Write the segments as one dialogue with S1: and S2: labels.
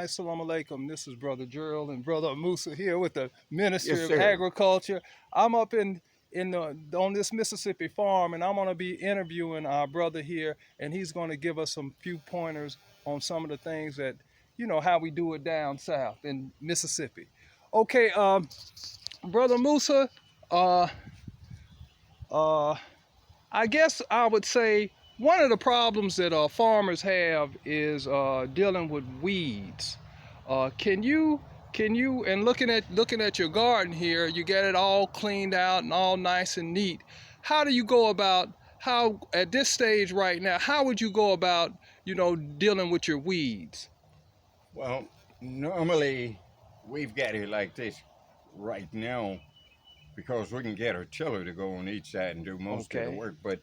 S1: Assalamu alaikum. This is Brother Gerald and Brother Musa here with the Ministry
S2: Yes,
S1: of
S2: sir.
S1: Agriculture. I'm up on this Mississippi farm, and I'm going to be interviewing our brother here, and he's going to give us some few pointers on some of the things that, how we do it down south in Mississippi. Okay, Brother Musa, uh, uh, I guess I would say one of the problems that farmers have is dealing with weeds. Can you and looking at your garden here, you get it all cleaned out and all nice and neat. How do you go about how at this stage right now? How would you go about dealing with your weeds?
S2: Well, normally we've got it like this right now because we can get our tiller to go on each side and do most of the
S1: Okay,
S2: work. But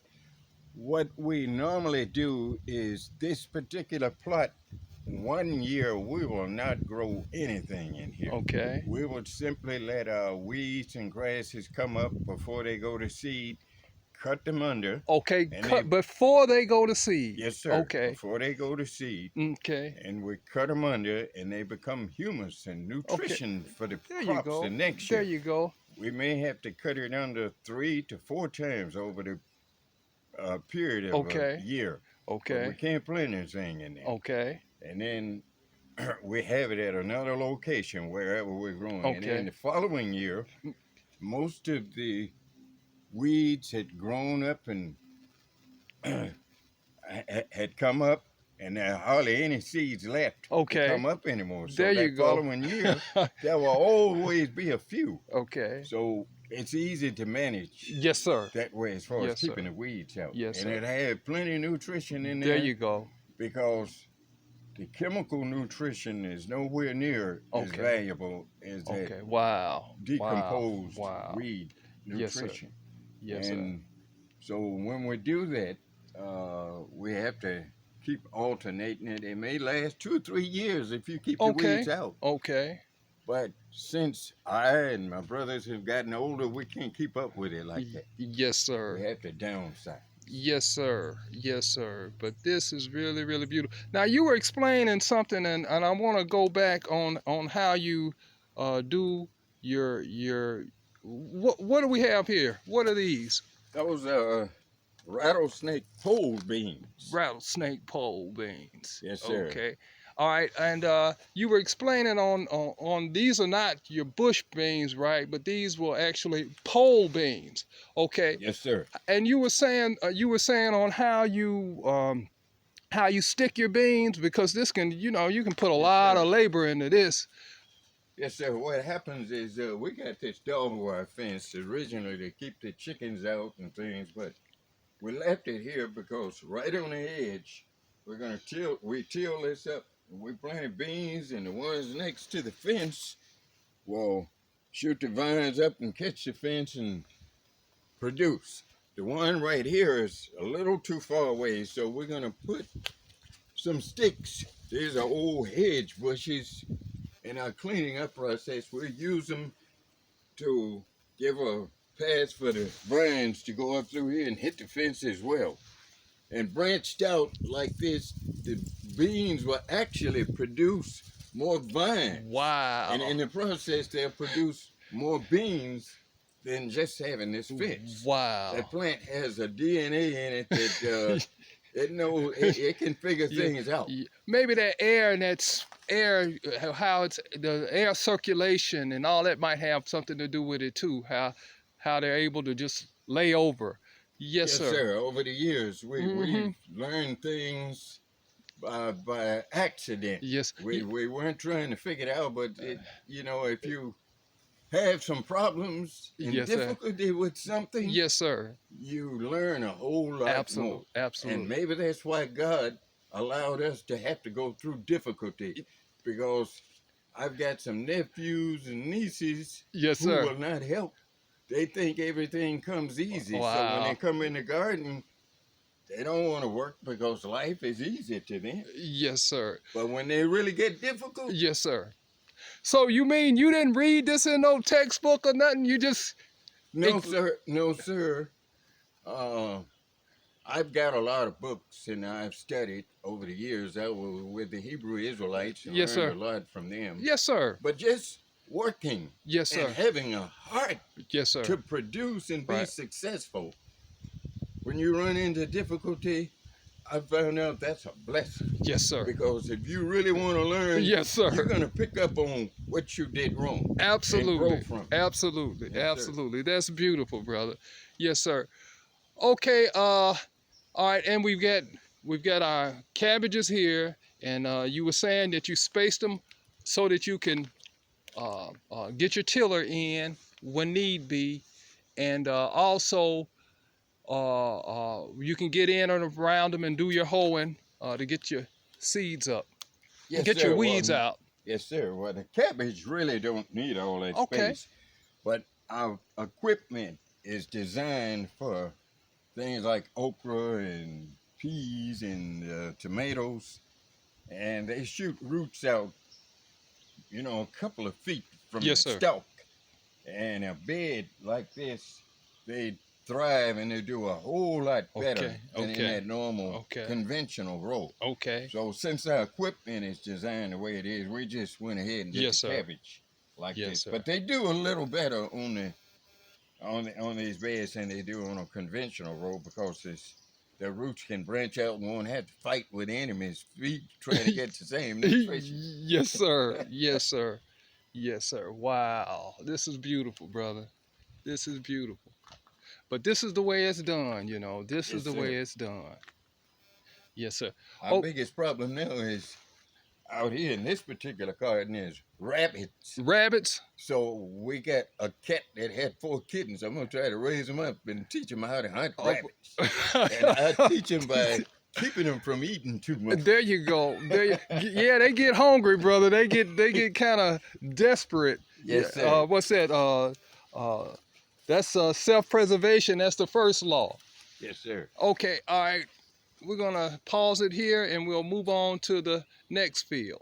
S2: what we normally do is this particular plot, 1 year we will not grow anything in here.
S1: okay,
S2: We would simply let our weeds and grasses come up before they go to seed, cut them under,
S1: okay.
S2: and they,
S1: Cut before they go to seed.
S2: yes, sir,
S1: Okay,
S2: before they go to seed.
S1: okay,
S2: And we cut them under and they become humus and
S1: okay.
S2: nutrition for the
S1: There you
S2: crops the
S1: go.
S2: next
S1: There
S2: year.
S1: you go.
S2: We may have to cut it under 3 to 4 times over the period of a
S1: Okay,
S2: year, but we
S1: okay,
S2: can't plant anything in there.
S1: okay,
S2: And then we have it at another location wherever we're growing. And then
S1: okay.
S2: the following year, most of the weeds had grown up and had come up, and there are hardly any seeds left to
S1: Okay,
S2: come up anymore.
S1: there
S2: So
S1: you
S2: that
S1: go.
S2: following year, there will always be a few.
S1: Okay.
S2: So it's easy to manage
S1: Yes, sir.
S2: that way as far as
S1: Yes, sir.
S2: keeping the weeds out.
S1: Yes,
S2: And
S1: sir.
S2: it had plenty of nutrition in
S1: There
S2: there
S1: you go.
S2: because the chemical nutrition is nowhere near as
S1: Okay.
S2: valuable as that
S1: Okay. Wow. Wow.
S2: decomposed
S1: Wow.
S2: weed
S1: Yes, sir.
S2: nutrition.
S1: Yes, sir.
S2: And so when we do that, we have to keep alternating it. It may last 2 or 3 years if you keep the
S1: Okay.
S2: weeds out.
S1: Okay.
S2: But since I and my brothers have gotten older, we can't keep up with it like that.
S1: Yes,
S2: We
S1: sir.
S2: have to downsize.
S1: Yes, sir. Yes, sir. But this is really, really beautiful. Now you were explaining something, and I want to go back on how you do your what do we have here? What are these?
S2: Those are rattlesnake pole beans.
S1: Rattlesnake pole beans.
S2: Yes, sir.
S1: Okay. All right. And you were explaining on these are not your bush beans, right? But these were actually pole beans. Okay.
S2: Yes, sir.
S1: And you were saying on how you stick your beans, because this can you can put a
S2: Yes,
S1: lot
S2: sir.
S1: of labor into this.
S2: Yes, sir. What happens is we got this dog wire fence originally to keep the chickens out and things, but we left it here because right on the edge, we till this up. And we planted beans, and the ones next to the fence will shoot the vines up and catch the fence and produce. The one right here is a little too far away, so we're gonna put some sticks. These are old hedge bushes. In our cleaning up process, we use them to give a path for the vines to go up through here and hit the fence as well. And branched out like this, the beans will actually produce more vines.
S1: Wow.
S2: And in the process, they'll produce more beans than just having this fence.
S1: Wow.
S2: That plant has a DNA in it that it can figure things out.
S1: Maybe that air and air, how it's the air circulation and all that might have something to do with it too. How they're able to just lay over. Yes, sir.
S2: Over the years, we've learned things by accident.
S1: Yes.
S2: We weren't trying to figure it out, but if you have some problems and
S1: Yes, sir.
S2: difficulty with something,
S1: Yes, sir.
S2: you learn a whole lot more.
S1: Absolutely. Absolutely.
S2: And maybe that's why God allowed us to have to go through difficulty, because I've got some nephews and nieces
S1: Yes,
S2: who
S1: sir.
S2: will not help. They think everything comes easy. So when
S1: Wow.
S2: they come in the garden, they don't want to work because life is easy to them.
S1: Yes, sir.
S2: But when they really get difficult,
S1: Yes, sir. So you mean you didn't read this in no textbook or nothing? You just
S2: no, sir. No, sir. I've got a lot of books and I've studied over the years. I was with the Hebrew Israelites and
S1: Yes,
S2: learned
S1: sir.
S2: a lot from them.
S1: Yes, sir.
S2: But just working
S1: Yes,
S2: and
S1: sir.
S2: having a heart
S1: Yes,
S2: to
S1: sir.
S2: produce and be
S1: Right.
S2: successful. When you run into difficulty, I found out that's a blessing.
S1: Yes, sir.
S2: Because if you really want to learn,
S1: Yes,
S2: you're
S1: sir.
S2: going to pick up on what you did wrong and grow
S1: Absolutely.
S2: from it.
S1: Absolutely.
S2: Yes, sir.
S1: Absolutely. That's beautiful, brother. Yes, sir. Okay, all right, and we've got our cabbages here, and you were saying that you spaced them so that you can get your tiller in when need be, and also you can get in and around them and do your hoeing to get your seeds up and
S2: Yes,
S1: get your
S2: sir.
S1: weeds
S2: Well,
S1: out.
S2: yes, sir. Well, the cabbage really don't need all that
S1: Okay.
S2: space, but our equipment is designed for things like okra and peas and tomatoes, and they shoot roots out, a couple of feet from
S1: Yes,
S2: the
S1: sir.
S2: stalk. And a bed like this, they thrive and they do a whole lot better
S1: Okay.
S2: than in
S1: Okay.
S2: that normal
S1: Okay.
S2: conventional row.
S1: Okay.
S2: So since our equipment is designed the way it is, we just went ahead and did
S1: Yes,
S2: the
S1: sir.
S2: cabbage like
S1: Yes,
S2: this.
S1: sir.
S2: But they do a little better on these beds than they do on a conventional row because the roots can branch out and won't have to fight with enemies trying to get the same nutrition.
S1: Yes, sir. Yes, sir. Yes, sir. Wow. This is beautiful, brother. This is beautiful. But this is the way it's done, you know. This is
S2: Yes,
S1: the
S2: sir.
S1: way it's done. Yes, sir.
S2: Our
S1: Oh,
S2: biggest problem now is out here in this particular garden is rabbits.
S1: rabbits.
S2: So we got a cat that had 4 kittens. I'm gonna try to raise them up and teach them how to hunt
S1: Oh,
S2: rabbits. And I teach them by keeping them from eating too much.
S1: There you go. Yeah, they get hungry, brother. They get kind of desperate.
S2: Yes, sir.
S1: What's that? That's self-preservation. That's the first law.
S2: Yes, sir.
S1: Okay, all right. We're gonna pause it here and we'll move on to the next field.